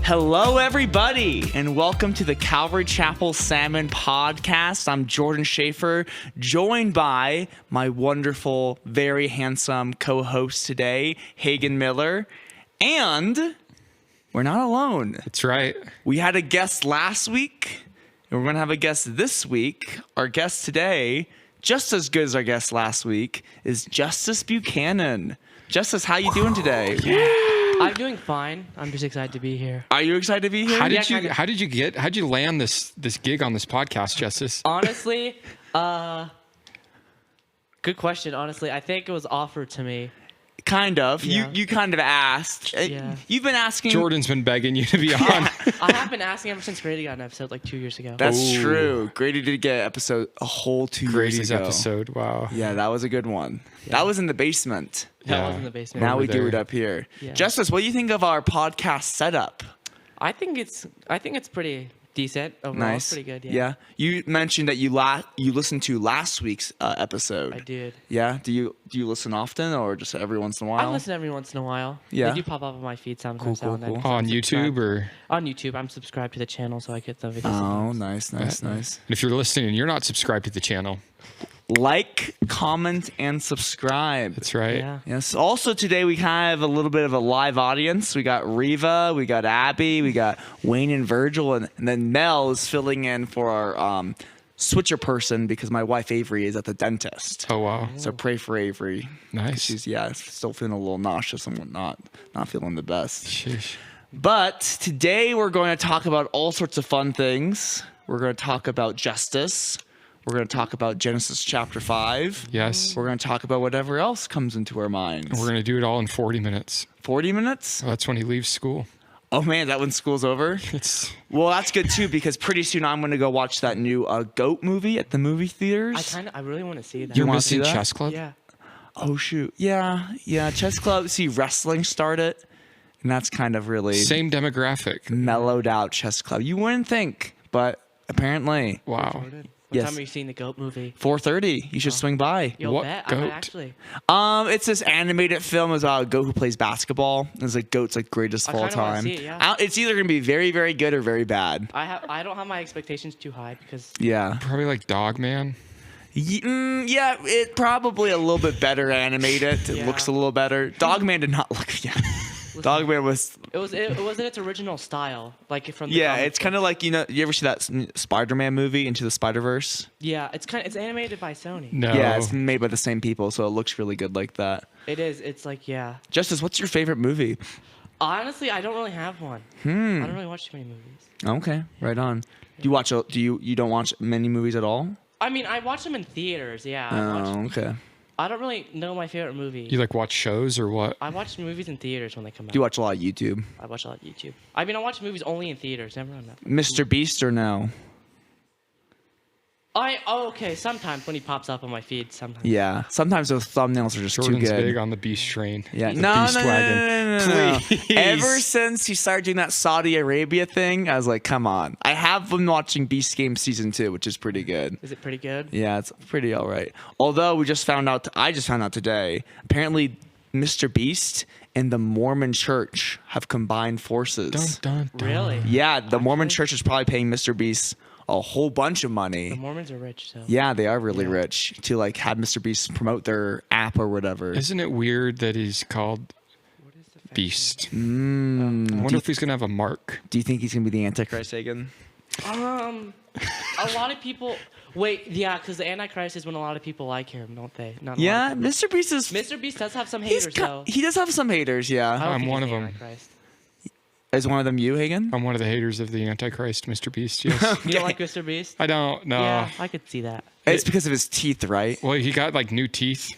Hello, everybody, and welcome to the Calvary Chapel Salmon podcast. I'm Jordan Schaefer, joined by my wonderful, very handsome co-host today, Hagen Miller. And we're not alone. That's right. We had a guest last week, and we're going to have a guest this week. Our guest today, just as good as our guest last week, is Justice Buchanan. Justice, how you doing today? I'm doing fine. I'm just excited to be here. Are you excited to be here? How did you land this gig on this podcast, Justice? Honestly, good question. Honestly, I think it was offered to me. Kind of. Yeah. You kind of asked. Yeah. You've been asking. Jordan's been begging you to be on. I have been asking ever since Grady got an episode like 2 years ago. That's true. Grady did get an episode a whole 2 years Grady's ago. episode. Wow. Yeah, that was a good one. Yeah. That was in the basement. That was in the basement. Now Over we do there. it up here. Yeah. Justice, what do you think of our podcast setup? I think it's pretty decent overall. Nice. It's pretty good. Yeah. You mentioned that you listened to last week's episode. I did. Yeah. Do you listen often or just every once in a while? I listen every once in a while. Yeah. They do pop up on my feed sometimes. Cool, now and then, cool. so On I'm YouTube subscribed. or On YouTube. I'm subscribed to the channel, so I get the videos. Oh, sometimes. nice. and if you're listening and you're not subscribed to the channel, Like, comment, and subscribe. that's right. Yeah. Yes. Also today we have a little bit of a live audience. We got Reva, we got Abby, we got Wayne and Virgil, and then Mel is filling in for our switcher person because my wife Avery is at the dentist. Oh wow. So pray for Avery. Nice. She's still feeling a little nauseous and whatnot, not feeling the best. Sheesh. But today we're going to talk about all sorts of fun things. We're going to talk about justice. We're going to talk about Genesis chapter 5. Yes. We're going to talk about whatever else comes into our minds. We're gonna do it all in 40 minutes. 40 minutes? That's when he leaves school. Oh man, that when school's over? It's Well, that's good too because pretty soon I'm going to go watch that new GOAT movie at the movie theaters. I really want to see that. you're wanna see missing that? chess club. Yeah. Oh shoot. Yeah, chess club. See, wrestling started, and that's kind of really Same demographic. mellowed out chess club. You wouldn't think, but apparently Wow. Jordan, what Yes. time are you seeing the GOAT movie? 4:30. You should swing by. Yo, What bet. I GOAT? might actually. It's this animated film about a goat who plays basketball. It's like GOAT's like greatest of all kinda wanna time. see it, yeah. It's either gonna be very, very good or very bad. I don't have my expectations too high because Yeah. Probably like Dog Man. Yeah, it probably a little bit better animated. It Yeah. looks a little better. Dogman did not look. Yeah, Dogman was. it was in its original style, like from the Yeah, comic it's kind of like you ever see that Spider-Man movie Into the Spider-Verse? yeah, it's animated by Sony. No. Yeah, it's made by the same people, so it looks really good like that. It is. It's like yeah. Justice, what's your favorite movie? Honestly, I don't really have one. I don't really watch too many movies. Okay, right on. You don't watch many movies at all? I mean, I watch them in theaters. Yeah. Oh, okay. I don't really know my favorite movie. You like watch shows or what? I watch movies in theaters when they come out. Do you watch a lot of YouTube? I watch a lot of YouTube. I mean, I watch movies only in theaters, never on Netflix. Mr. Beast or no? Okay. Sometimes when he pops up on my feed, sometimes. Yeah. Sometimes those thumbnails are just Jordan's too good. big on the Beast train. Yeah. The No, Beast wagon. no. Please. Ever since he started doing that Saudi Arabia thing, I was like, come on. I have been watching Beast Game Season 2, which is pretty good. Is it pretty good? Yeah, it's pretty all right. Although I just found out today, apparently Mr. Beast and the Mormon Church have combined forces. Dun, dun, dun. Really? Yeah, the Mormon Actually? Church is probably paying Mr. Beast a whole bunch of The money. Mormons are rich, so. Yeah, they are really Yeah. rich to like have Mr. Beast promote their app or whatever. Isn't it weird that he's called What is the Beast? Mm. I wonder if he's gonna have a mark. Do you think he's gonna be the Antichrist, Hagen? A lot of people. Wait, yeah, because the Antichrist is when a lot of people like him, don't they? Not a lot Yeah, of people. Mr. Beast is. Mr. Beast does have some he's haters, ki- though. he does have some haters. I Yeah, don't I'm think one he's of the 'em. Antichrist. is one of them you, Hagen? I'm one of the haters of the Antichrist, Mr. Beast. Yes. You don't like Mr. Beast? I don't know. Yeah, I could see that. It's because of his teeth, right? Well, he got like new teeth.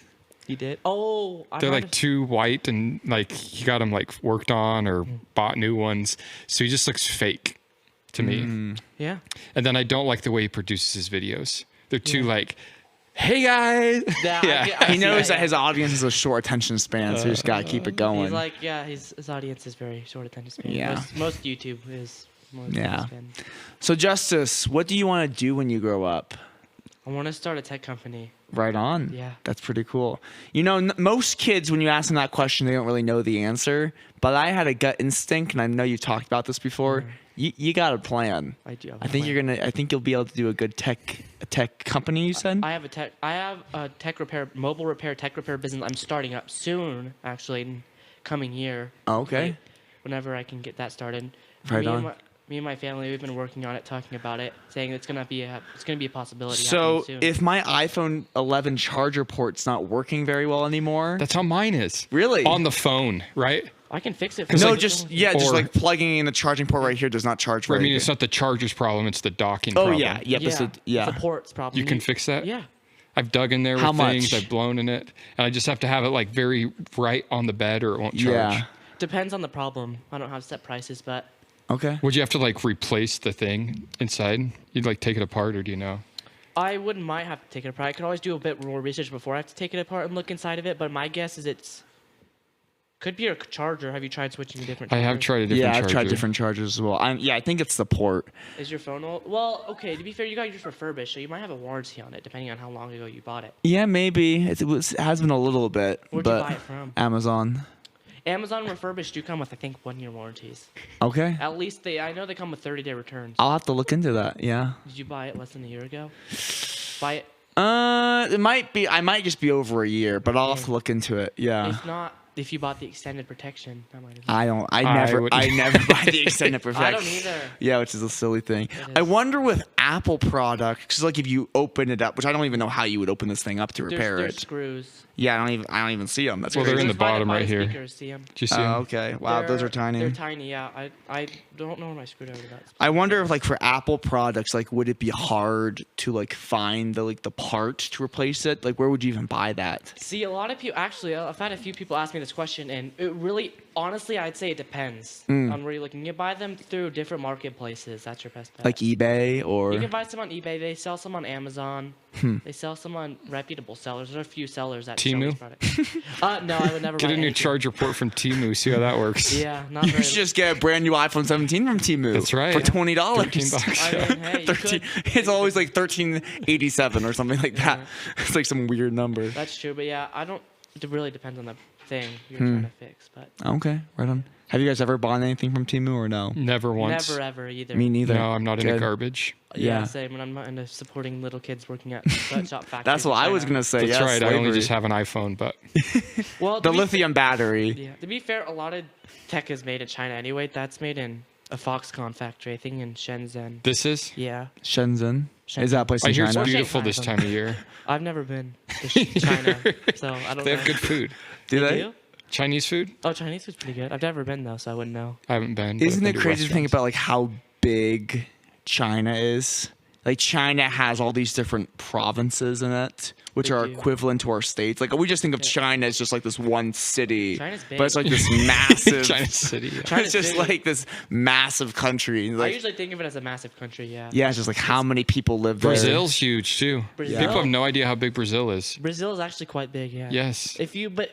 He did. Oh, I They're might like have- too white and like he got them like worked on or bought new ones. So he just looks fake to me. Yeah. And then I don't like the way he produces his videos. They're too like, hey guys. Yeah, Yeah. He knows that his audience has a short attention span, so you just gotta keep it going. He's like, yeah, his audience is very short attention span. Yeah. Most YouTube is more Yeah. attention span. So, Justice, what do you want to do when you grow up? I want to start a tech company. Right on. Yeah. That's pretty cool. You know, most kids, when you ask them that question, they don't really know the answer. But I had a gut instinct, and I know you've talked about this before. You got a plan. I do. I think I think you'll be able to do a good tech company. You said. I have a mobile repair tech repair business. I'm starting up soon, actually, in coming year. Oh, okay. Like, whenever I can get that started. Right on. Me and my family, we've been working on it, talking about it, saying it's gonna be a possibility. So happening soon. if my iPhone 11 charger port's not working very well anymore, That's how mine is. Really? On the phone, right? I can fix it. no, like- just Or- like plugging in the charging port right here does not charge I very mean, good. it's not the charger's problem; it's the docking Oh problem. yeah, yeah, the ports problem. You can fix that. Yeah. I've dug in there with How things. much? I've blown in it, and I just have to have it like very right on the bed, or it won't charge. Yeah. Depends on the problem. I don't have set prices, but Okay. Would you have to like replace the thing inside? You'd like take it apart, or do you know? I wouldn't mind have to take it apart. I could always do a bit more research before I have to take it apart and look inside of it. But my guess is it's could be a charger. Have you tried switching to different? I have chargers? tried a different Yeah, charger. I've tried different chargers as well. I think it's the port. Is your phone old? Well, okay. To be fair, you got yours refurbished, so you might have a warranty on it, depending on how long ago you bought it. Yeah, maybe it has been a little bit. Where'd you but buy it from? Amazon. Amazon refurbished do come with, I think, 1-year warranties. Okay. At least I know they come with 30-day returns. I'll have to look into that. Yeah. Did you buy it less than a year ago? Buy it. It might be. I might just be over a year, but I'll have to look into it. Yeah. If not, if you bought the extended protection, that might have. I don't. I wouldn't. never buy the extended protection. I don't either. Yeah, which is a silly thing. It I is. wonder with Apple products, because like if you open it up, which I don't even know how you would open this thing up to repair There's it. screws. Yeah, I don't even see them. That's Well, they're crazy. in the bottom right here. Speakers, see 'em? Do you see Oh, 'em? okay. Wow, those are tiny. They're tiny, yeah. I don't know when I screwed over that. I wonder if like for Apple products, like would it be hard to like find the part to replace it? Like where would you even buy that? See, a lot of people, actually, I've had a few people ask me this question, and it really, honestly, I'd say it depends on where you're looking. You buy them through different marketplaces. That's your best bet. Like eBay or You can buy some on eBay. They sell some on Amazon. They sell some on reputable sellers. There are a few sellers that sell Temu? these products. No, I would never Get buy a new anything. charger port from Temu. See how that works. Yeah, not you very. should just get a brand new iPhone 17 from Temu. That's right. For $20. $13. I mean, hey, you 13, could, it's always like 1387 or something like that. It's like some weird number. that's true, but yeah, I don't. It really depends on the thing you're trying to fix, but Okay, right on. Have you guys ever bought anything from Temu or no? Never once. never ever either. Me neither. No, I'm not into Good. garbage. Yeah, Yeah. same. And I'm not into supporting little kids working at sweatshop factories. That's what in I was China. gonna say. That's yeah, right. I only slavery. just have an iPhone, but Well, the to be lithium battery. Yeah. To be fair, a lot of tech is made in China anyway. That's made in a Foxconn factory, I think, in Shenzhen. this is. Yeah. Shenzhen. Is that a place I in hear it's China? beautiful this Shanghai, time of year. I've never been to China, so I don't They know. have good food. Do they? You? Chinese food? Oh, Chinese food's pretty good. I've never been though, so I wouldn't know. I haven't been. but Isn't I've it been to crazy to think restaurants. about like how big China is? Like China has all these different provinces in it, which They are do. equivalent to our states. Like we just think of China as just like this one city, China's but it's big. like this massive. China City. Yeah. China's It's just big. like this massive country. I Like, usually think of it as a massive country. Yeah. yeah, it's just like how many people live there. Brazil's huge too. Brazil? People have no idea how big Brazil is. Brazil is actually quite big. Yeah. Yes. But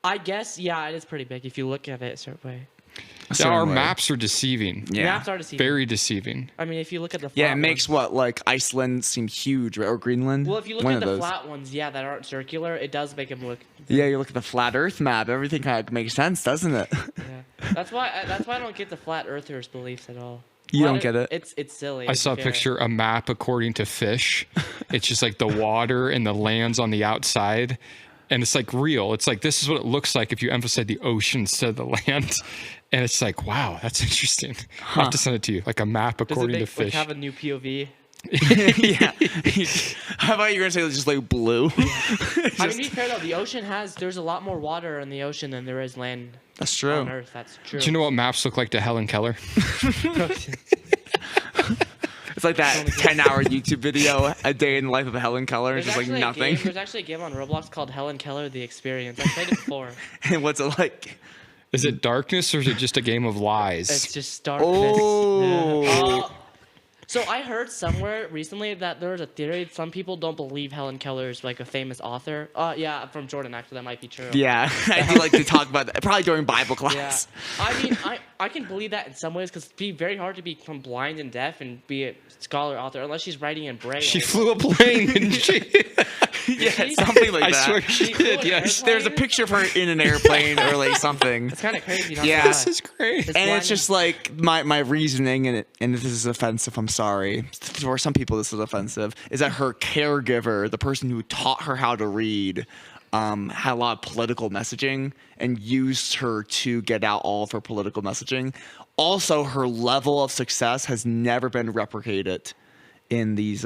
I guess yeah, it is pretty big if you look at it a certain way. A Yeah, certain our way. maps are deceiving. Yeah. Maps are deceiving. Very deceiving. I mean, if you look at the Yeah, flat it makes ones, what like Iceland seem huge, right? Or Greenland. well, if you look One at of the those. flat ones, yeah, that aren't circular, it does make them look. Yeah, you look at the flat Earth map. Everything kind of makes sense, doesn't it? Yeah. That's why I don't get the flat earthers beliefs at all. You Flat don't get it? It's silly. I to saw a be fair. picture, a map according to fish. It's just like the water and the lands on the outside. And it's like real. It's like this is what it looks like if you emphasize the ocean instead of the land. And it's like, wow, that's interesting. I'll have to send it to you. Like a map Does it according to make, like, fish. have a new POV? Yeah. How about you were gonna say it's just like blue? I mean, to be fair though, the ocean there's a lot more water in the ocean than there is land That's true. on Earth. That's true. Do you know what maps look like to Helen Keller? It's like that 10-hour YouTube video, A Day in the Life of Helen Keller. It's There's just like actually a nothing. There's actually a game on Roblox called Helen Keller: The Experience. I played it before. And what's it like? Is it darkness or is it just a game of lies? It's just darkness. Oh. Yeah. So I heard somewhere recently that there's a theory some people don't believe Helen Keller's like a famous author. Yeah, from Jordan actually, that might be true. Yeah, I do like to talk about that. Probably during Bible Yeah. class. I mean, I can believe that in some ways because it'd be very hard to become blind and deaf and be a scholar author unless she's writing in Braille. She flew a plane, didn't she? Yeah, She- something like I that. swear she She flew did. an Yes. airplane? There's a picture of her in an airplane or like something. It's kind of crazy. Not Yeah. gonna This lie. is great. It's And blind it's just like my reasoning, and if this is offensive, I'm sorry. For some people, this is offensive. Is that her caregiver, the person who taught her how to read, had a lot of political messaging and used her to get out all of her political messaging. Also, her level of success has never been replicated in these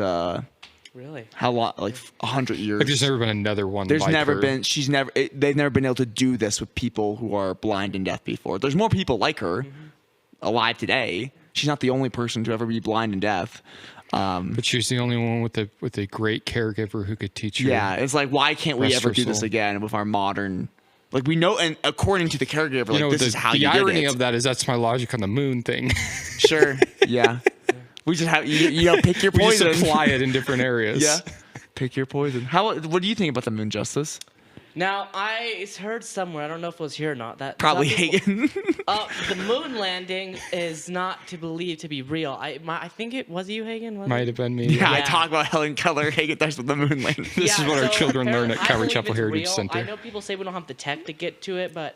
Really? how long, like 100 years. Like, there's never been another one. There's like never her. been. They've never been able to do this with people who are blind and deaf before. There's more people like her alive today. She's not the only person to ever be blind and deaf. But she was the only one with a great caregiver who could teach her. Yeah, it's like, why can't we Rest ever her do this soul. again with our modern? Like, we know, and according to the caregiver, like, You know, this is how the you irony did it. of that is that's my logic on the moon thing. Sure. Yeah. We just have you know, pick your We just poison. apply it in different areas. Yeah. Pick your poison. What do you think about the moon, Justice? Now I heard somewhere, I don't know if it was here or not, that Probably some people- Hagen. the moon landing is not to believe to be real. I think it was you, Hagen. Was Might it? have been me. Yeah, I Yeah. talk about Helen Keller. Hagen touched with the moon landing. This is what our children learn at apparently- I Calvary believe Chapel it's Heritage real. Center. I know people say we don't have the tech to get to it, but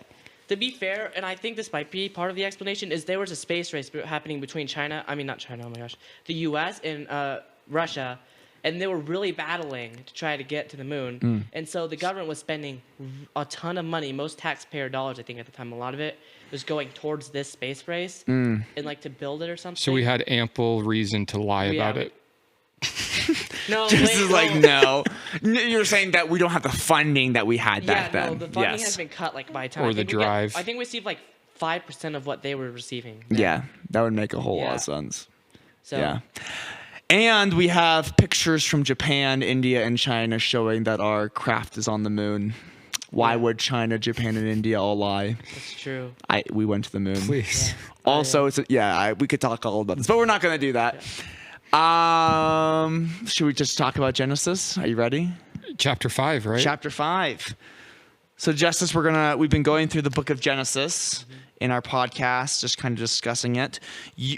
to be fair, and I think this might be part of the explanation, is there was a space race happening between China, I mean not China, oh my gosh, the U.S. and Russia, and they were really battling to try to get to the moon. And so the government was spending a ton of money, most taxpayer dollars, I think at the time, a lot of it was going towards this space race and like to build it or something. So we had ample reason to lie Yeah, about it. No, This wait, is like, no. You're saying that we don't have the funding that we had back yeah, no, then. the funding Yes. has been cut like by time. Or I the think we drive. I think we received like 5% of what they were receiving. Yeah, that would make a whole lot Yeah. of sense. So Yeah. And we have pictures from Japan, India, and China showing that our craft is on the moon. Why Yeah. would China, Japan, and India all lie? that's true. We went to the moon. Please. Also, we could talk all about this, but we're not going to do that. Should we just talk about Genesis? Are you ready? Chapter 5, right? Chapter 5. So, Justice, we've been going through the book of Genesis in our podcast, just kind of discussing it.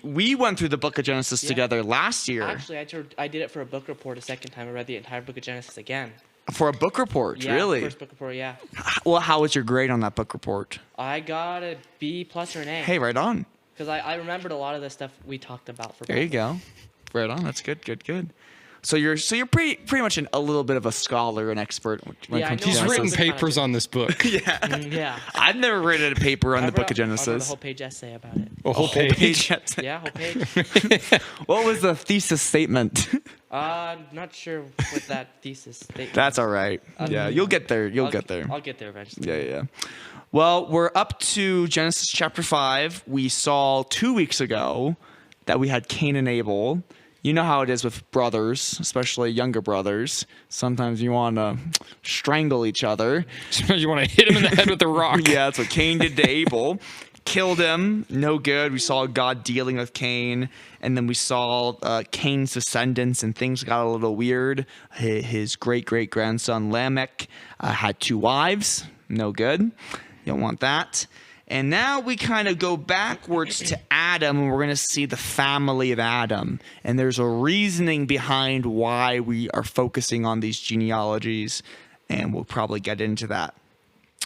We went through the book of Genesis together last year Actually, I did it for a book report a second time. I read the entire book of Genesis again. for a book report. Yeah, Really? First book report, yeah. Well, how was your grade on that book report? I got a B plus or an A. Hey, right on. Because I remembered a lot of the stuff we talked about for There you go. Right on. That's good. Good. Good. So you're pretty much a little bit of a scholar, an expert when it Yeah, I comes know to He's Genesis. written Genesis. papers on this book. Yeah. I've never written a paper on I the book of wrote- I wrote a Genesis. whole page essay about it. A whole page. Yeah, whole page. What was the thesis statement? Not sure what that thesis statement. That's all right. Yeah, you'll get there. You'll I'll get there. I'll get there eventually. Yeah. Well, we're up to Genesis chapter 5. We saw 2 weeks ago that we had Cain and Abel. You know how it is with brothers, especially younger brothers. Sometimes you want to strangle each other. Sometimes you want to hit him in the head with a rock. Yeah, that's what Cain did to Abel. Killed him. No good. We saw God dealing with Cain. And then we saw Cain's descendants, and things got a little weird. His great-great-grandson Lamech had 2 wives. No good. You don't want that. And now we kind of go backwards to Adam, and we're going to see the family of Adam. And there's a reasoning behind why we are focusing on these genealogies, and we'll probably get into that.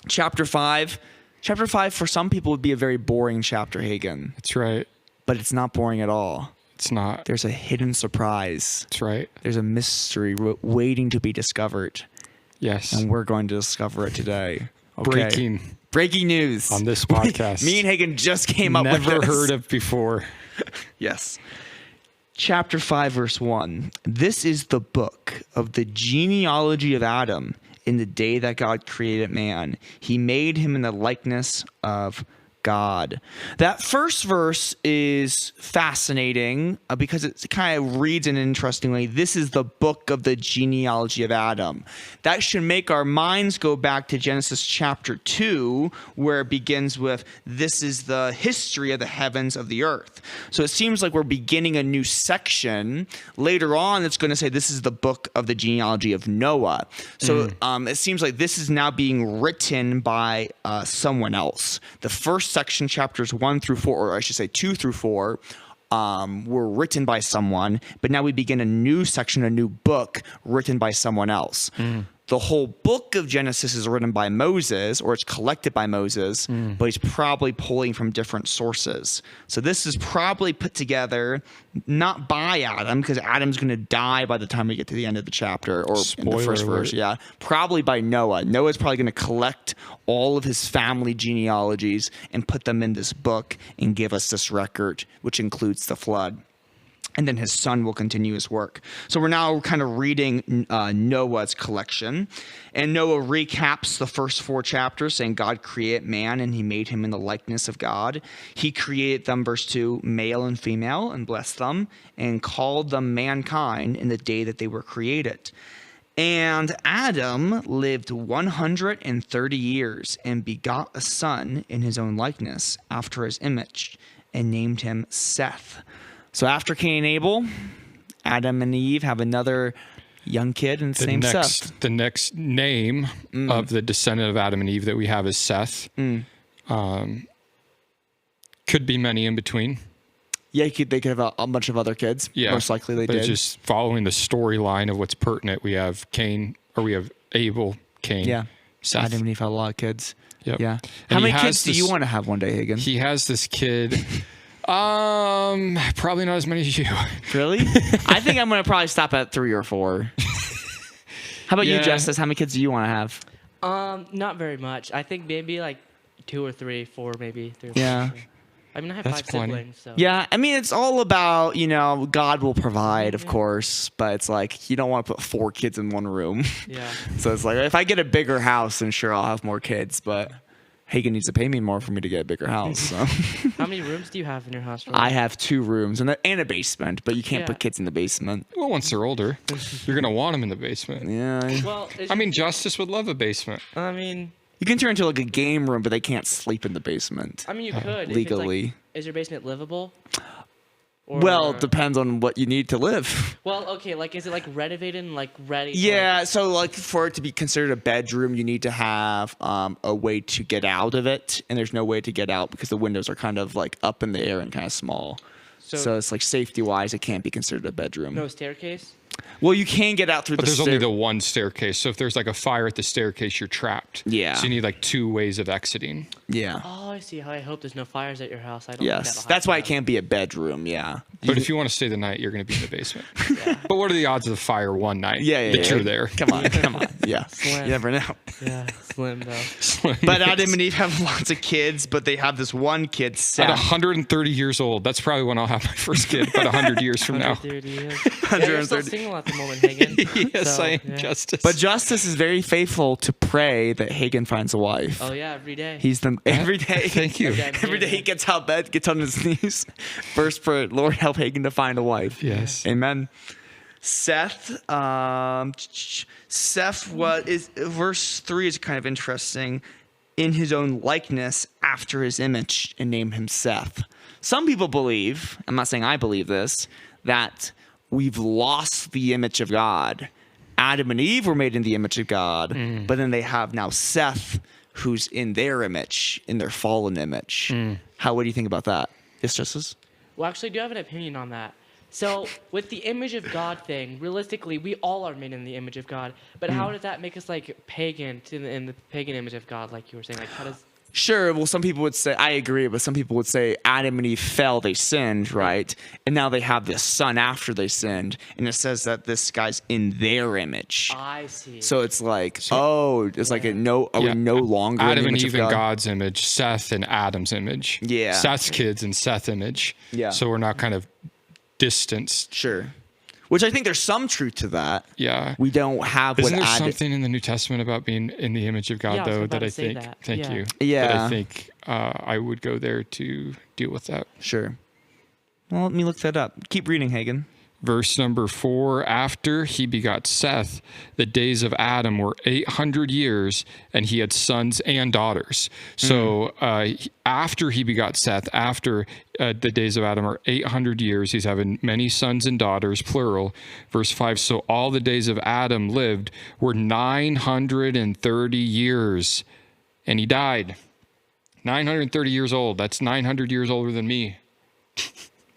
Chapter 5. Chapter 5 for some people would be a very boring chapter, Hagen. That's right. But it's not boring at all. It's not. There's a hidden surprise. That's right. There's a mystery waiting to be discovered. Yes. And we're going to discover it today. Okay. Breaking news. On this podcast. Me and Hagen just came up with Never this. heard of before. Yes. Chapter 5, verse 1. This is the book of the genealogy of Adam in the day that God created man. He made him in the likeness of God. That first verse is fascinating because it kind of reads in an interesting way. This is the book of the genealogy of Adam. That should make our minds go back to Genesis chapter 2, where it begins with, this is the history of the heavens of the earth. So it seems like we're beginning a new section. Later on, it's going to say this is the book of the genealogy of Noah. So it seems like this is now being written by someone else. The first section, chapters 1 through 4, or I should say 2 through 4, were written by someone, but now we begin a new section, a new book written by someone else. The whole book of Genesis is written by Moses, or it's collected by Moses, but he's probably pulling from different sources. So this is probably put together not by Adam, because Adam's going to die by the time we get to the end of the chapter, or in the first verse. Yeah, probably by Noah. Noah's probably going to collect all of his family genealogies and put them in this book and give us this record, which includes the flood. And then his son will continue his work. So we're now kind of reading Noah's collection. And Noah recaps the first 4 chapters, saying God created man and he made him in the likeness of God. He created them, verse 2, male and female, and blessed them and called them mankind in the day that they were created. And Adam lived 130 years and begot a son in his own likeness after his image and named him Seth. So after Cain and Abel, Adam and Eve have another young kid and his name's Seth. The next name of the descendant of Adam and Eve that we have is Seth. Could be many in between. Yeah, they could have a bunch of other kids. Yeah, most likely they but did. Just following the storyline of what's pertinent, we have Abel, Cain, yeah. Seth. Adam and Eve had a lot of kids. Yep. Yeah. And How many kids do you want to have one day, Hagen? He has this kid. Probably not as many as you. Really? I think I'm going to probably stop at 3 or 4. How about you, Justice? How many kids do you want to have? Not very much. I think maybe like 2 or 3, 4 maybe. 3 or 4. Yeah. I mean, I have That's 5 plenty. siblings. So. Yeah, I mean, it's all about, God will provide, of course, but it's like you don't want to put 4 kids in one room. Yeah. So it's like, if I get a bigger house, then sure, I'll have more kids, but Hagen needs to pay me more for me to get a bigger house. So. How many rooms do you have in your house? I have 2 rooms and a basement, but you can't put kids in the basement. Well, once they're older, you're going to want them in the basement. Yeah. Well, Justice would love a basement. I mean, you can turn into like a game room, but they can't sleep in the basement. you could. Legally. Is your basement livable? Well, it depends on what you need to live. Well, okay, is it renovated and ready? Yeah, so for it to be considered a bedroom, you need to have a way to get out of it, and there's no way to get out because the windows are kind of up in the air and kind of small. So it's safety-wise, it can't be considered a bedroom. No staircase? Well, you can get out through but there's only the one staircase. So if there's a fire at the staircase, you're trapped. Yeah. So you need 2 ways of exiting. Yeah. Oh, I see. I hope there's no fires at your house. I don't Yes, that's why it can't be a bedroom. Yeah. But if you want to stay the night, you're going to be in the basement. Yeah. But what are the odds of the fire one night? That you're there. Come on. Yeah. Slim. You never know. Yeah, slim though. Slim, But Adam and Eve have lots of kids, but they have this one kid, Seth. At 130 years old, that's probably when I'll have my first kid. About 100 years from now. 130 years. Yeah, you're still single at the moment, Hagen. Yes, So, I am, yeah. Justice. But Justice is very faithful to pray that Hagen finds a wife. Oh yeah, every day. He's every day. Thank you. Every day he gets out of bed, gets on his knees. First prayer, Lord, help Hagen to find a wife. Yes. Amen. Seth, verse 3 is kind of interesting. In his own likeness, after his image, and named him Seth. Some people believe, I'm not saying I believe this, that we've lost the image of God. Adam and Eve were made in the image of God, but then they have now Seth, who's in their image, in their fallen image. What do you think about that? Yes, Justice? Well, actually, I do have an opinion on that. So, with the image of God thing, realistically, we all are made in the image of God. But how does that make us pagan in the pagan image of God, like you were saying? How does? Sure. Well, some people would say, I agree, but some people would say Adam and Eve fell, they sinned, right? And now they have this son after they sinned. And it says that this guy's in their image. I see. So it's it's we no longer in Adam the and image Eve of God? in God's image, Seth in Adam's image. Yeah. Seth's kids in Seth's image. Yeah. So we're now kind of distanced. Sure. Which I think there's some truth to that. Yeah. We don't have Isn't what there added. something in the New Testament about being in the image of God, Yeah, I was though, about that I to say think, that. thank Yeah. you. Yeah. That I think I would go there to deal with that. Sure. Well, let me look that up. Keep reading, Hagen. Verse number 4, after he begot Seth, the days of Adam were 800 years, and he had sons and daughters. So after he begot Seth, after the days of Adam are 800 years, he's having many sons and daughters, plural. Verse 5, so all the days of Adam lived were 930 years, and he died. 930 years old. That's 900 years older than me.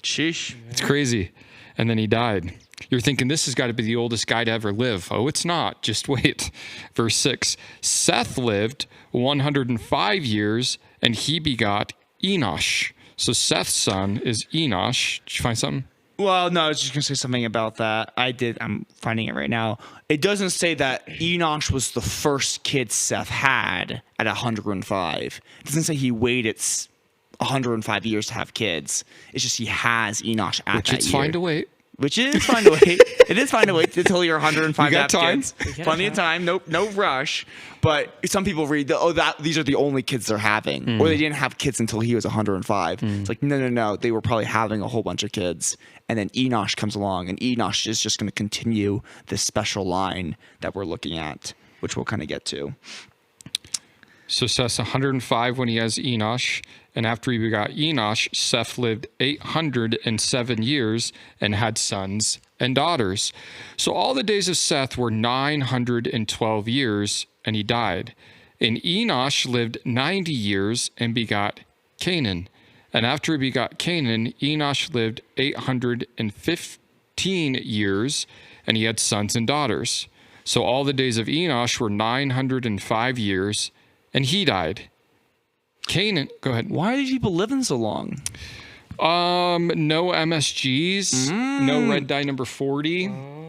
Sheesh. It's crazy. And then he died. You're thinking this has got to be the oldest guy to ever live. Oh, it's not. Just wait. Verse 6, Seth lived 105 years, and he begot Enosh. So Seth's son is Enosh. Did you find something? Well, no, I was just going to say something about that. I'm finding it right now. It doesn't say that Enosh was the first kid Seth had at 105. It doesn't say he waited 105 years to have kids. It's just he has Enosh at Which that it's year. fine to wait. Which is fine to wait. It is fine to wait until you're 105 You got to have time. kids. Plenty of time. No rush. But some people read, these are the only kids they're having. Or they didn't have kids until he was 105. It's like, no. They were probably having a whole bunch of kids. And then Enosh comes along, and Enosh is just going to continue this special line that we're looking at, which we'll kind of get to. So Seth's 105 when he has Enosh. And after he begot Enosh, Seth lived 807 years and had sons and daughters. So all the days of Seth were 912 years, and he died. And Enosh lived 90 years and begot Canaan. And after he begot Canaan, Enosh lived 815 years, and he had sons and daughters. So all the days of Enosh were 905 years, and he died. Canaan, go ahead. Why are these people living so long? No MSGs, no red dye number 40,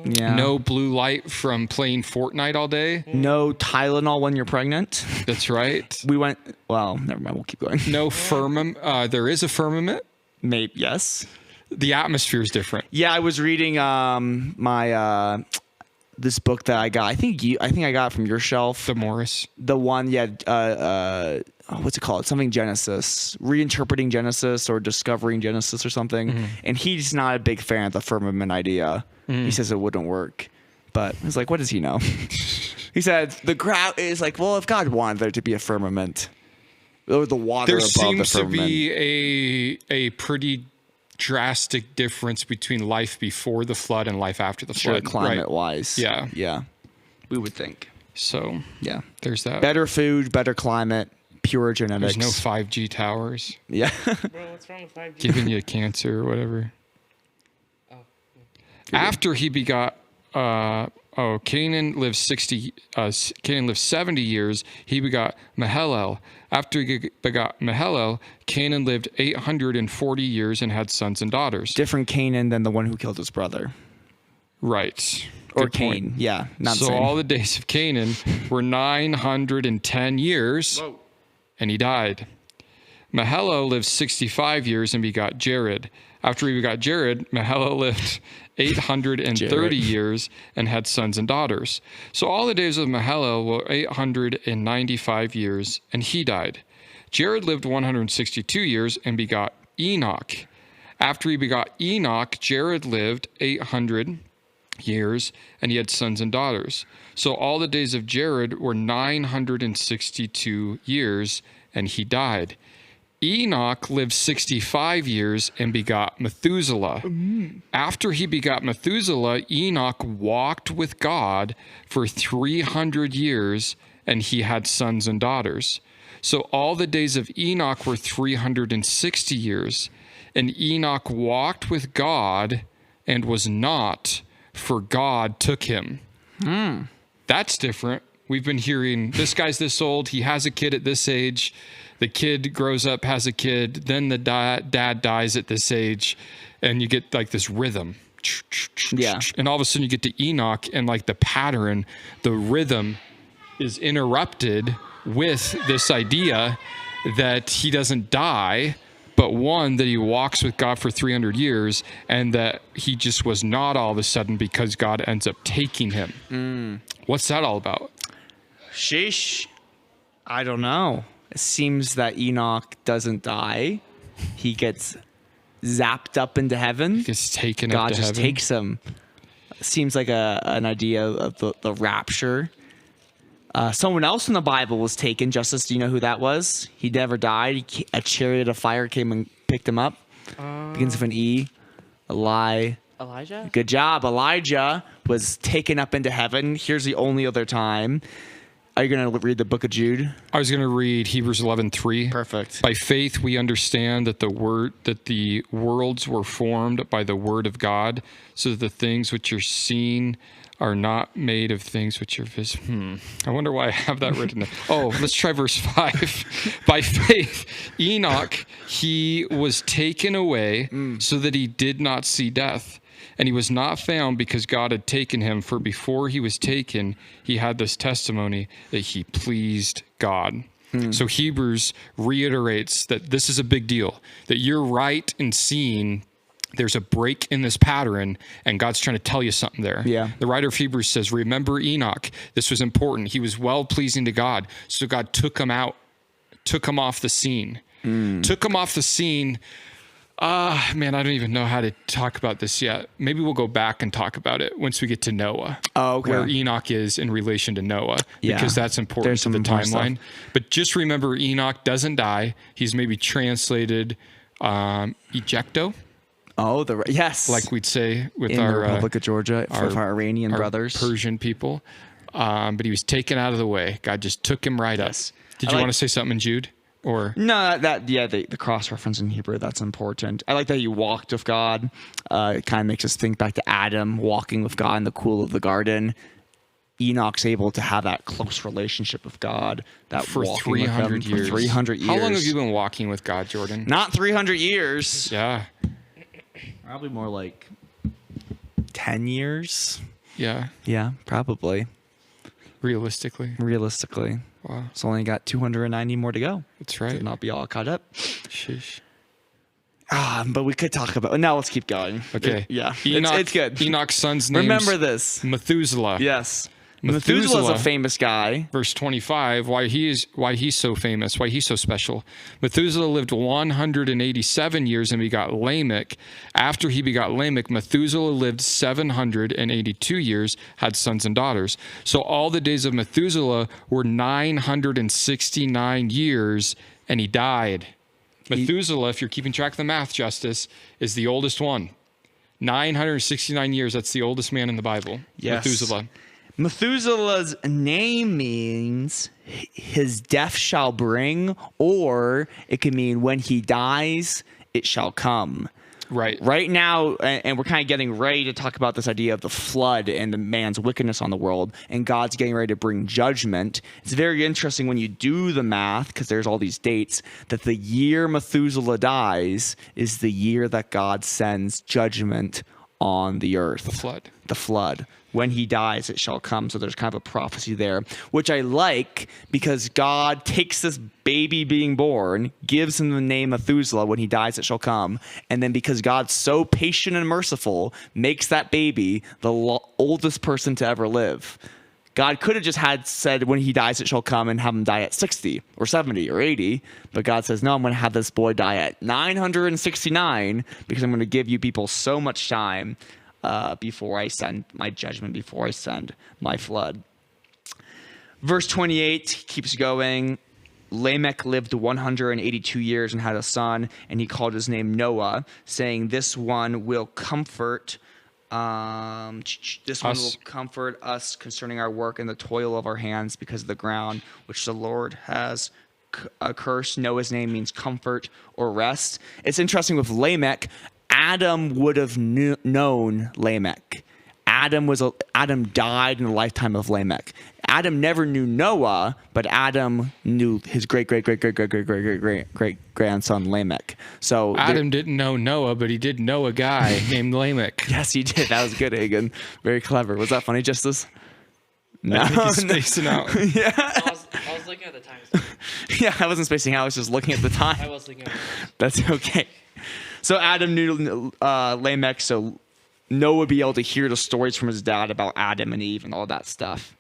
Yeah. no blue light from playing Fortnite all day. No Tylenol when you're pregnant. That's right. Well, never mind. We'll keep going. No firmament. There is a firmament. Maybe, yes. The atmosphere is different. Yeah, I was reading my this book that I got. I think I got it from your shelf. The Morris. The one, what's it called? Something Genesis, reinterpreting Genesis or discovering Genesis or something. And he's not a big fan of the firmament idea. He says it wouldn't work. But I was like, what does he know? He said the crowd is like, well, if God wanted there to be a firmament, or the water There above seems the to firmament. be a pretty drastic difference between life before the flood and life after the flood. Climate wise. Yeah. Yeah. We would think. So Yeah. there's that. Better food, better climate, pure genetics. There's no 5G towers Yeah. Bro, what's wrong with 5G? giving you cancer or whatever. After he begot, Canaan lived 70 years. He begot Mahalalel. After he begot Mahalalel, Canaan lived 840 years and had sons and daughters. Different Canaan than the one who killed his brother. Right. Or Good point. Cain. Yeah. Not So the same. all the days of Canaan were 910 years, and he died. Mahalalel lived 65 years and begot Jared. After he begot Jared, Mahalalel lived 830 years and had sons and daughters. So all the days of Mahalalel were 895 years, and he died. Jared lived 162 years and begot Enoch. After he begot Enoch, Jared lived 800 years, and he had sons and daughters. So all the days of Jared were 962 years, and he died. Enoch lived 65 years and begot Methuselah. After he begot Methuselah, Enoch walked with God for 300 years, and he had sons and daughters. So all the days of Enoch were 360 years, and Enoch walked with God and was not, for God took him. That's different. We've been hearing this guy's this old, he has a kid at this age, the kid grows up, has a kid, then the dad dies at this age, and you get like this rhythm. Yeah. And all of a sudden you get to Enoch, and like the pattern, the rhythm is interrupted with this idea that he doesn't die, but one that he walks with God for 300 years, and that he just was not all of a sudden because God ends up taking him. What's that all about? Sheesh. I don't know. It seems that Enoch doesn't die. He gets zapped up into heaven. He gets taken up God to just heaven. takes him. Seems like an idea of the rapture. Someone else in the Bible was taken. Justice, do you know who that was? He never died. A chariot of fire came and picked him up. Begins with an E. Elijah? Good job. Elijah was taken up into heaven. Here's the only other time. Are you going to read the book of Jude? I was going to read Hebrews 11:3. Perfect. By faith, we understand that the worlds were formed by the word of God, so that the things which are seen are not made of things which are visible. I wonder why I have that written. Oh, let's try verse 5. By faith, Enoch, he was taken away so that he did not see death. And he was not found because God had taken him, for before he was taken, he had this testimony that he pleased God. So Hebrews reiterates that this is a big deal, that you're right in seeing there's a break in this pattern, and God's trying to tell you something there. Yeah. The writer of Hebrews says, remember Enoch. This was important. He was well-pleasing to God. So God took him out, took him off the scene. Took him off the scene. Man, I don't even know how to talk about this yet. Maybe we'll go back and talk about it once we get to Noah. Oh, okay. Where Enoch is in relation to Noah, because that's important There's to the some more timeline. stuff. But just remember, Enoch doesn't die. He's maybe translated ejecto, yes. like we'd say with in our the Republic of Georgia, for our Iranian our brothers. Persian people. But he was taken out of the way. God just took him right up. Did you want to say something in Jude? Or No, the cross reference in Hebrew, that's important. I like that he walked with God. It kind of makes us think back to Adam walking with God in the cool of the garden. Enoch's able to have that close relationship with God, that for walking with 300 him years. For 300 years. How long have you been walking with God, Jordan? Not 300 years. Yeah. Probably more like 10 years. Yeah. Yeah, probably. Realistically. Wow. It's only got 290 more to go. That's right. To not be all caught up. Sheesh. But we could talk about. Now let's keep going. Okay. Yeah. Enoch, it's good. Enoch's son's name. Remember this. Methuselah. Yes. Methuselah's a famous guy. Verse 25. Why he's so famous? Why he's so special? Methuselah lived 187 years and begot Lamech. After he begot Lamech, Methuselah lived 782 years, had sons and daughters. So all the days of Methuselah were 969 years, and he died. Methuselah, if you're keeping track of the math, Justice, is the oldest one. 969 years. That's the oldest man in the Bible. Yes. Methuselah. Methuselah's name means his death shall bring, or it can mean when he dies, it shall come. Right. Right now, and we're kind of getting ready to talk about this idea of the flood and the man's wickedness on the world, and God's getting ready to bring judgment. It's very interesting when you do the math, because there's all these dates, that the year Methuselah dies is the year that God sends judgment on the earth. The flood. When he dies, it shall come. So there's kind of a prophecy there, which I like, because God takes this baby being born, gives him the name Methuselah. When he dies, it shall come. And then because God's so patient and merciful, makes that baby the oldest person to ever live. God could have just said, when he dies, it shall come, and have him die at 60 or 70 or 80. But God says, no, I'm going to have this boy die at 969, because I'm going to give you people so much time before I send my judgment, before I send my flood. Verse 28 keeps going. Lamech lived 182 years and had a son, and he called his name Noah, saying, this one will comfort one will comfort us concerning our work and the toil of our hands, because of the ground which the Lord has cursed. Noah's name means comfort or rest. It's interesting with Lamech. Adam would have known Lamech. Adam died in the lifetime of Lamech. Adam never knew Noah, but Adam knew his great grandson Lamech. So Adam didn't know Noah, but he did know a guy named Lamech. Yes, he did. That was good, Hagen. Very clever. Was that funny, Justice? No, I think he's spacing out. Yeah. I was looking looking at the time. Yeah, I wasn't spacing out. I was just looking at the time. I was looking at the time. That's okay. So Adam knew Lamech, so Noah would be able to hear the stories from his dad about Adam and Eve and all that stuff.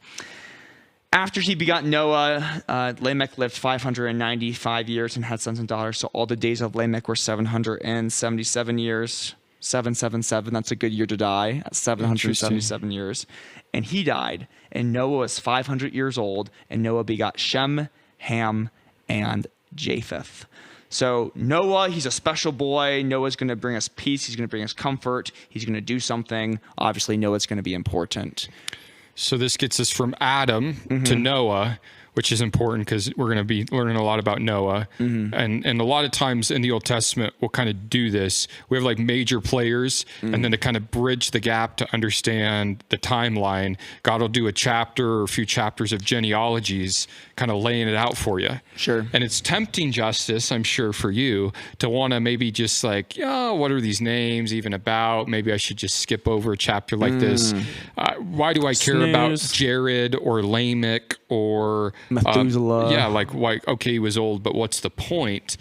After he begot Noah, Lamech lived 595 years and had sons and daughters. So all the days of Lamech were 777 years. 777, that's a good year to die. At 777 years. And he died. And Noah was 500 years old. And Noah begot Shem, Ham, and Japheth. So Noah, he's a special boy. Noah's going to bring us peace. He's going to bring us comfort. He's going to do something. Obviously, Noah's going to be important. So this gets us from Adam to Noah, which is important because we're going to be learning a lot about Noah. And a lot of times in the Old Testament, we'll kind of do this. We have like major players, and then to kind of bridge the gap to understand the timeline, God will do a chapter or a few chapters of genealogies, kind of laying it out for you. Sure. And it's tempting, Justice, I'm sure for you, to want to maybe just like, what are these names even about? Maybe I should just skip over a chapter like this. Why do I care about Jared or Lamech or Methuselah? why? Okay, he was old, but what's the point?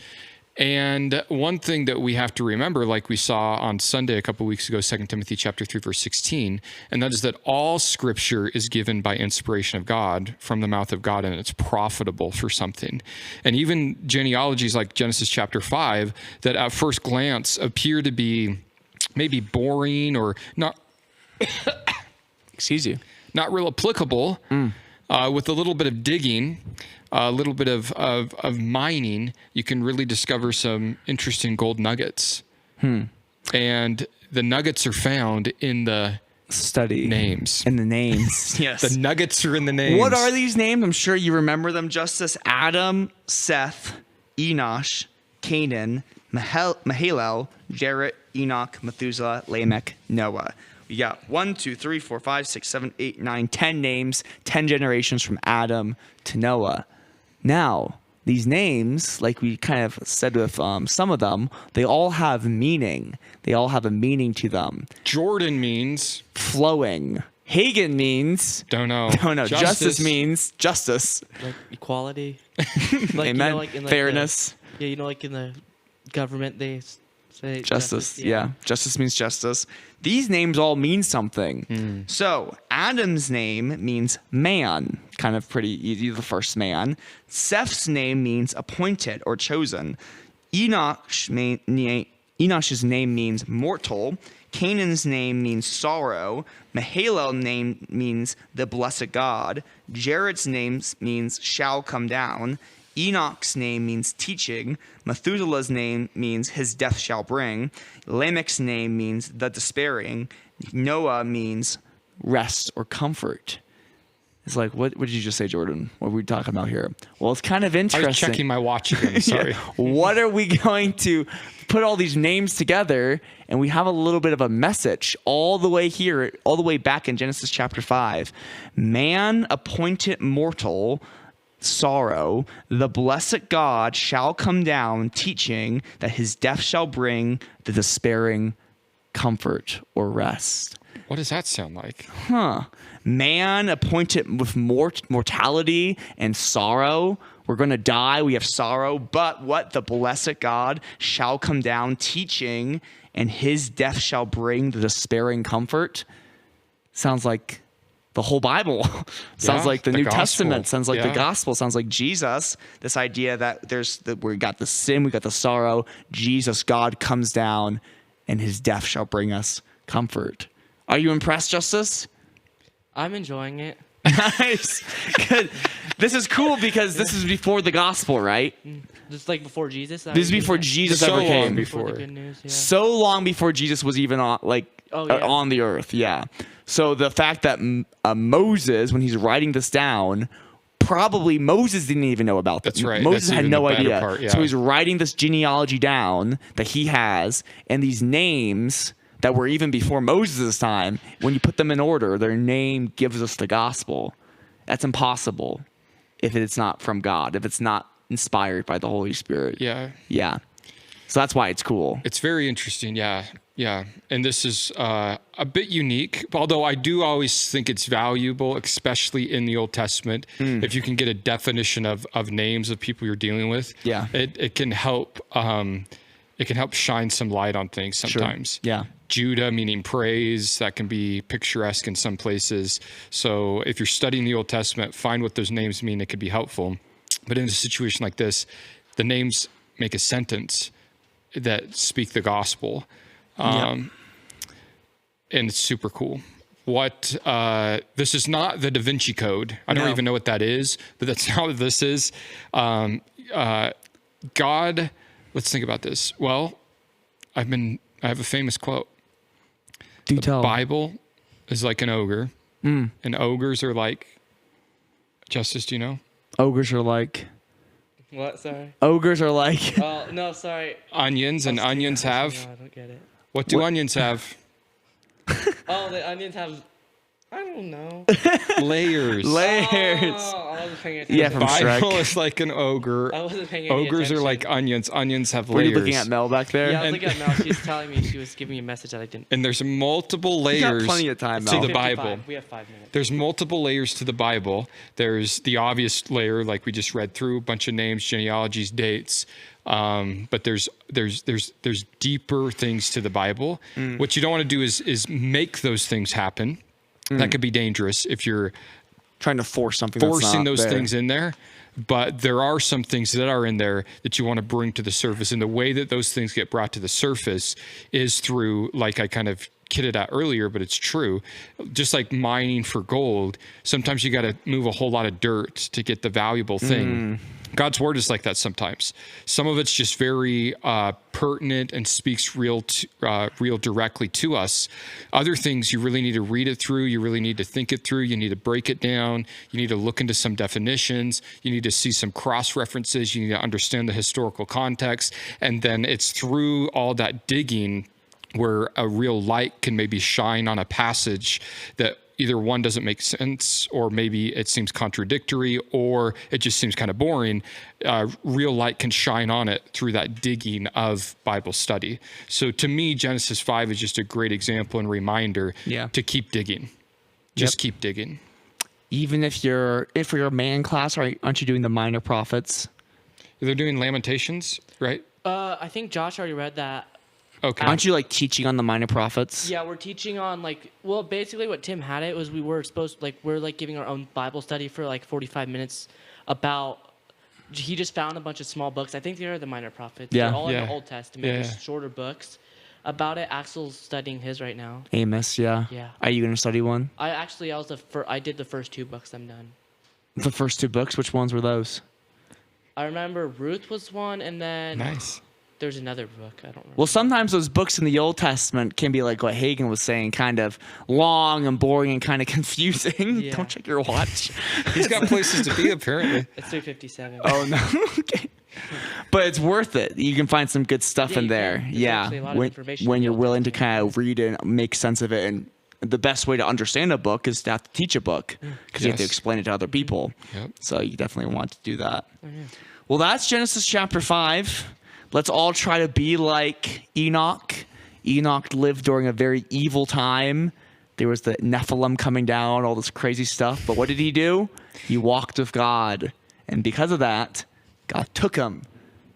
And one thing that we have to remember, like we saw on Sunday a couple of weeks ago, 2 Timothy chapter 3, verse 16, and that is that all scripture is given by inspiration of God from the mouth of God, and it's profitable for something. And even genealogies like Genesis chapter 5 that at first glance appear to be maybe boring or not, Excuse you. not real applicable, with a little bit of digging, a little bit of mining, you can really discover some interesting gold nuggets. And the nuggets are found in the Study. names. In the names. Yes. The nuggets are in the names. What are these names? I'm sure you remember them, Justice. Adam, Seth, Enosh, Canaan, Mahalalel, Jared, Enoch, Methuselah, Lamech, Noah. We got 1, 2, 3, 4, 5, 6, 7, 8, 9, 10 names, 10 generations from Adam to Noah. Now, these names, like we kind of said with some of them, they all have meaning. They all have a meaning to them. Jordan means Flowing. Hagen means... don't know. Justice means justice. Like equality. Like, Amen. Like in like fairness. like in the government they say Justice. Yeah. Justice means justice. These names all mean something. So Adam's name means man. Kind of pretty easy, the first man. Seth's name means appointed or chosen. Enosh's name means mortal. Canaan's name means sorrow. Mahalalel's name means the blessed God. Jared's name means shall come down. Enoch's name means teaching. Methuselah's name means his death shall bring. Lamech's name means the despairing. Noah means rest or comfort. It's like, what did you just say, Jordan? What were we talking about here? Well, it's kind of interesting. I was checking my watch again. Sorry. Yeah. What are we going to put all these names together? And we have a little bit of a message all the way here, all the way back in Genesis chapter 5. Man appointed mortal sorrow, the blessed God shall come down, teaching that his death shall bring the despairing comfort or rest. What does that sound like? Man appointed with mortality and sorrow. We're going to die. We have sorrow. But what? The blessed God shall come down, teaching, and his death shall bring the despairing comfort. Sounds like the whole Bible. Sounds like the New gospel. Testament. Sounds like the gospel. Sounds like Jesus. This idea that we got the sin, we got the sorrow. Jesus, God comes down, and his death shall bring us comfort. Are you impressed, Justice? I'm enjoying it. Nice. Good. This is cool because this is before the gospel, right? Just like before Jesus. This is before Jesus So ever long came. before. The good news, yeah. So long before Jesus was even on, on the earth. Yeah. So the fact that Moses, when he's writing this down, probably Moses didn't even know about this. That's right. Moses That's had even no the better idea. part, yeah. So he's writing this genealogy down that he has, and these names that were even before Moses' time, when you put them in order, their name gives us the gospel. That's impossible if it's not from God, if it's not inspired by the Holy Spirit. Yeah. Yeah. So that's why it's cool. It's very interesting. Yeah. Yeah. And this is a bit unique, although I do always think it's valuable, especially in the Old Testament. If you can get a definition of names of people you're dealing with, it can help. It can help shine some light on things sometimes. Sure. Yeah. Judah, meaning praise, that can be picturesque in some places. So if you're studying the Old Testament, find what those names mean. It could be helpful. But in a situation like this, the names make a sentence that speak the gospel. And it's super cool. This is not the Da Vinci Code. I don't even know what that is, but that's not what this is. God, let's think about this. Well, I have a famous quote. Do tell. The Bible is like an ogre, and ogres are like, Justice, do you know? Ogres are like... What? Sorry. Ogres are like... Oh, no, sorry. Onions, and onions have... No, I don't get it. What do onions have? Oh, the onions have... I don't know. Layers. Layers. Oh, I wasn't paying attention. Yeah, from Shrek. Bible is like an ogre. I wasn't paying any Ogres attention. are like onions. Onions have Were layers. you looking at Mel back there? Yeah, I was looking at Mel. She was telling me, she was giving me a message that I didn't. And there's multiple You layers got plenty of time, to Mel. the 55. Bible. We have 5 minutes. There's multiple layers to the Bible. There's the obvious layer, like we just read through, a bunch of names, genealogies, dates. But there's deeper things to the Bible. What you don't want to do is make those things happen. That could be dangerous if you're Trying to force something forcing those there. things in there. But there are some things that are in there that you want to bring to the surface. And the way that those things get brought to the surface is through, like I kind of kidded at earlier, but it's true. Just like mining for gold, sometimes you got to move a whole lot of dirt to get the valuable thing. God's word is like that sometimes. Some of it's just very pertinent and speaks real directly to us. Other things, you really need to read it through. You really need to think it through. You need to break it down. You need to look into some definitions. You need to see some cross references. You need to understand the historical context. And then it's through all that digging where a real light can maybe shine on a passage that either one doesn't make sense, or maybe it seems contradictory, or it just seems kind of boring. Real light can shine on it through that digging of Bible study. So to me, Genesis 5 is just a great example and reminder to keep digging. Just keep digging. Even if for your man class, aren't you doing the minor prophets? They're doing Lamentations, right? I think Josh already read that. Okay. Aren't you like teaching on the minor prophets? Yeah, we're teaching on basically what Tim had it was we're giving our own Bible study for like 45 minutes about, he just found a bunch of small books. I think they are the minor prophets. Yeah. They're all in the Old Testament. Yeah. Just shorter books about it. Axel's studying his right now. Amos, yeah. Yeah. Are you going to study one? I did the first 2 books. I'm done. The first 2 books, which ones were those? I remember Ruth was one, and then Nice. there's another book. I don't remember. Well, sometimes those books in the Old Testament can be like what Hagen was saying, kind of long and boring and kind of confusing. Yeah. Don't check your watch. He's got places to be, apparently. It's 3:57. Oh, no. Okay. But it's worth it. You can find some good stuff Yeah, in you there. can. There's Yeah. actually a lot of information When in the you're Old willing to Testament. kind of read it and make sense of it. And the best way to understand a book is to have to teach a book because you have to Yes. explain it to other people. Yep. So you definitely want to do that. Well, that's Genesis chapter 5. Let's all try to be like Enoch. Enoch lived during a very evil time. There was the Nephilim coming down, all this crazy stuff. But what did he do? He walked with God. And because of that, God took him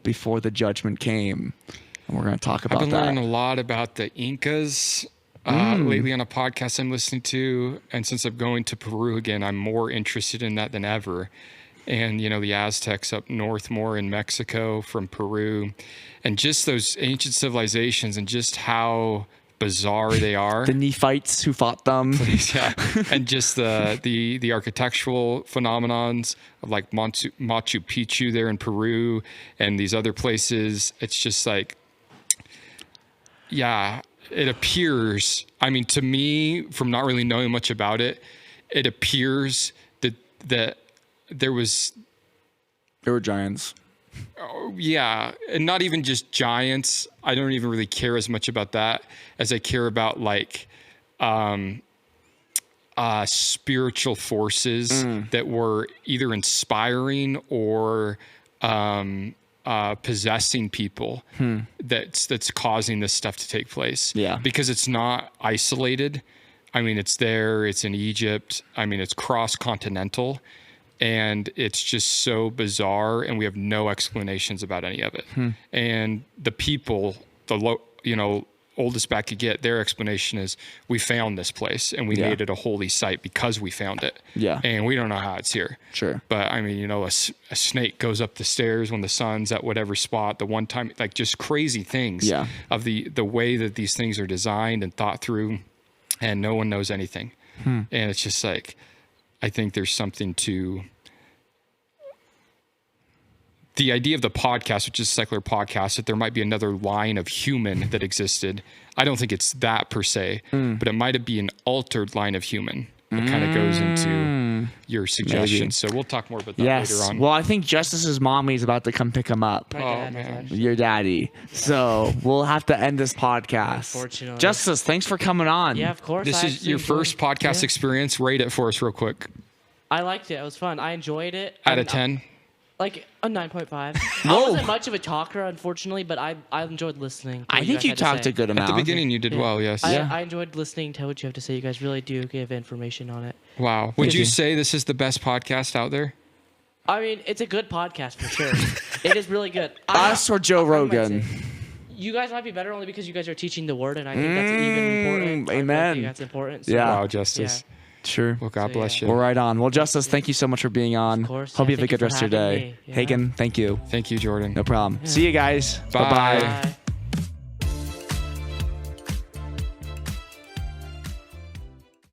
before the judgment came. And we're going to talk about I've been that. learning a lot about the Incas lately on a podcast I'm listening to. And since I'm going to Peru again, I'm more interested in that than ever. And, the Aztecs up north more in Mexico from Peru. And just those ancient civilizations and just how bizarre they are. The Nephites who fought them. Yeah. And just the architectural phenomenons of like Machu Picchu there in Peru and these other places. It's just like, yeah, it appears, to me, from not really knowing much about it, it appears that there were giants. Yeah, and not even just giants. I don't even really care as much about that as I care about like spiritual forces that were either inspiring or possessing people that's causing this stuff to take place. Yeah. Because it's not isolated. I mean, it's there, it's in Egypt. I mean, it's cross-continental, and it's just so bizarre, and we have no explanations about any of it. And the people, oldest back you get, their explanation is, we found this place and we made it a holy site because we found it. Yeah. And we don't know how it's here. Sure. But I mean, a snake goes up the stairs when the sun's at whatever spot, the one time, like just crazy things of the way that these things are designed and thought through, and no one knows anything. And it's just like, I think there's something to the idea of the podcast, which is a secular podcast, that there might be another line of human that existed. I don't think it's that per se, but it might be an altered line of human that kind of goes into your suggestion. Maybe. So we'll talk more about that later on. Well, I think Justice's mommy is about to come pick him up. My dad is man. actually. Your daddy. So we'll have to end this podcast. Unfortunately. Justice, thanks for coming on. Yeah, of course. This I is actually your first enjoyed- podcast yeah. experience. Rate it for us real quick. I liked it. It was fun. I enjoyed it. Out of And, 10. Like a 9.5. Whoa. I wasn't much of a talker, unfortunately, but I enjoyed listening. to I what think guys you had to talked say. a good At amount. the beginning, you did Yeah. well, yes. I enjoyed listening to what you have to say. You guys really do give information on it. Wow. Would Thank you you. say this is the best podcast out there? I mean, it's a good podcast for sure. It is really good. Us or Joe I might Rogan? say- You guys might be better only because you guys are teaching the word, and I think that's even important. I really amen. think that's important. So, Yeah. Wow, Justice. Sure. Well, God So, bless yeah. you. Well, right on. Well, Justice, thank you so much for being on. Of course. Hope Yeah, you have a thank you good rest for of your having day. me. Yeah. Hagen, thank you. Thank you, Jordan. No problem. See you guys. Bye. Bye-bye. Bye.